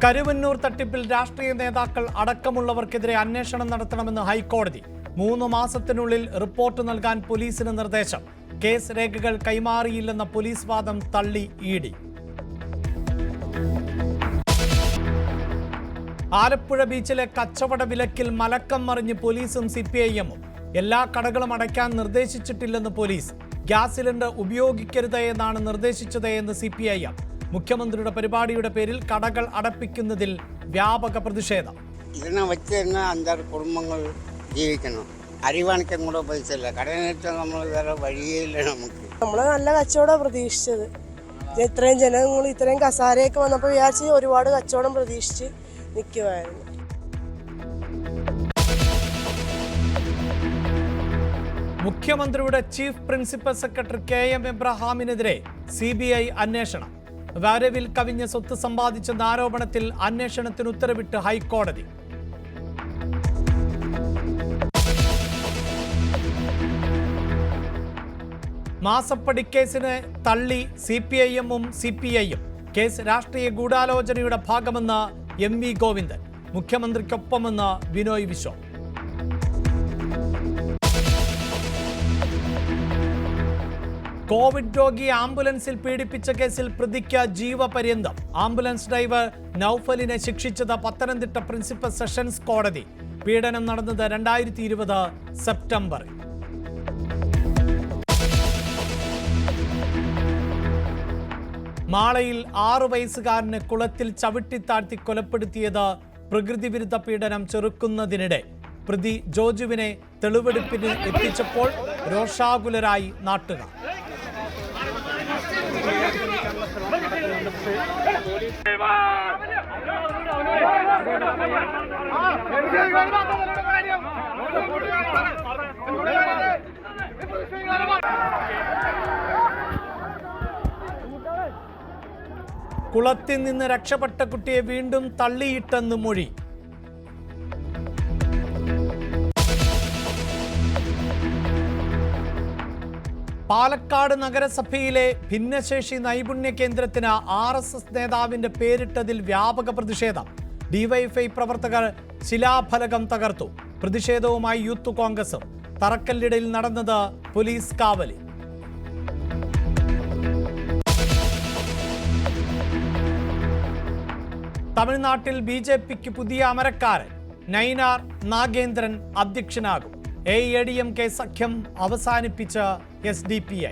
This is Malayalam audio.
കരുവന്നൂർ തട്ടിപ്പിൽ രാഷ്ട്രീയ നേതാക്കൾ അടക്കമുള്ളവർക്കെതിരെ അന്വേഷണം നടത്തണമെന്ന് ഹൈക്കോടതി. 3 മാസത്തിനുള്ളിൽ റിപ്പോർട്ട് നൽകാൻ പോലീസിന് നിർദ്ദേശം. കേസ് രേഖകൾ കൈമാറിയില്ലെന്ന പോലീസ് വാദം തള്ളി ഇഡി. ആലപ്പുഴ ബീച്ചിലെ കച്ചവട വിലക്കിൽ മലക്കം മറിഞ്ഞ് പോലീസും സിപിഐഎമ്മും. എല്ലാ കടകളും അടയ്ക്കാൻ നിർദ്ദേശിച്ചിട്ടില്ലെന്ന് പോലീസ്. ഗ്യാസ് സിലിണ്ടർ ഉപയോഗിക്കരുത് എന്നാണ് നിർദ്ദേശിച്ചത് എന്ന് സിപിഐഎം. മുഖ്യമന്ത്രിയുടെ പരിപാടിയുടെ പേരിൽ കടകൾ അടപ്പിക്കുന്നതിൽ വ്യാപക പ്രതിഷേധം. ഇതിനെ വെച്ച് തന്നെ 5-6 കുടുംബങ്ങൾ ജീവിക്കണം. അരി വാങ്ങിക്കാൻ കൂടെ പൈസ ഇല്ല. കടയിലിട്ട് നമ്മൾ വേറെ വഴിയില്ല. നമ്മൾ നല്ല കച്ചവടം പ്രതീക്ഷിച്ചത്. ഇത്രയും ജനങ്ങൾ ഇത്രയും കസാരയൊക്കെ വന്നപ്പോൾ വിചാരിച്ച് ഒരുപാട് കച്ചവടം പ്രതീക്ഷിച്ച് നിൽക്കുമായിരുന്നു. മുഖ്യമന്ത്രിയുടെ chief principal secretary KM എബ്രഹാമിനെതിരെ CBI അന്വേഷണം. വരവിൽ കവിഞ്ഞ സ്വത്ത് സമ്പാദിച്ചെന്ന ആരോപണത്തിൽ അന്വേഷണത്തിന് ഉത്തരവിട്ട് ഹൈക്കോടതി. മാസപ്പടിക്കേസിന് തള്ളി CPIM-ഉം CPI-യും. കേസ് രാഷ്ട്രീയ ഗൂഢാലോചനയുടെ ഭാഗമെന്ന് MV ഗോവിന്ദൻ. മുഖ്യമന്ത്രിക്കൊപ്പമെന്ന് ബിനോയ് വിശ്വം. കോവിഡ് രോഗിയെ ആംബുലൻസിൽ പീഡിപ്പിച്ച കേസിൽ പ്രതിക്ക് ജീവപര്യന്തം. ആംബുലൻസ് ഡ്രൈവർ നൌഫലിനെ ശിക്ഷിച്ചത് പത്തനംതിട്ട പ്രിൻസിപ്പൽ സെഷൻസ് കോടതി. പീഡനം നടന്നത് 2020 സെപ്റ്റംബറിൽ. മാളയിൽ 6 വയസ്സുകാരനെ കുളത്തിൽ ചവിട്ടിത്താഴ്ത്തി കൊലപ്പെടുത്തിയത് പ്രകൃതിവിരുദ്ധ പീഡനം ചെറുക്കുന്നതിനിടെ പ്രതി ജോജുവിനെ തെളിവെടുപ്പിന് എത്തിച്ചപ്പോൾ രോഷാകുലരായി നാട്ടുകാർ. കുളത്തിൽ നിന്ന് രക്ഷപ്പെട്ട കുട്ടിയെ വീണ്ടും തള്ളിയിട്ടെന്ന് മൊഴി. പാലക്കാട് നഗരസഭയിലെ ഭിന്നശേഷി നൈപുണ്യ കേന്ദ്രത്തിന് RSS നേതാവിന്റെ പേരിട്ടതിൽ വ്യാപക പ്രതിഷേധം. DYFI പ്രവർത്തകർ ശിലാഫലകം തകർത്തു. പ്രതിഷേധവുമായി യൂത്ത് കോൺഗ്രസും. തറക്കല്ലിടയിൽ നടന്നത് പോലീസ് കാവലിൽ. തമിഴ്നാട്ടിൽ BJPക്ക് പുതിയ അമരക്കാരൻ. നയിനാർ നാഗേന്ദ്രൻ അധ്യക്ഷനാകും. AIADMK സഖ്യം അവസാനിപ്പിച്ച SDPI.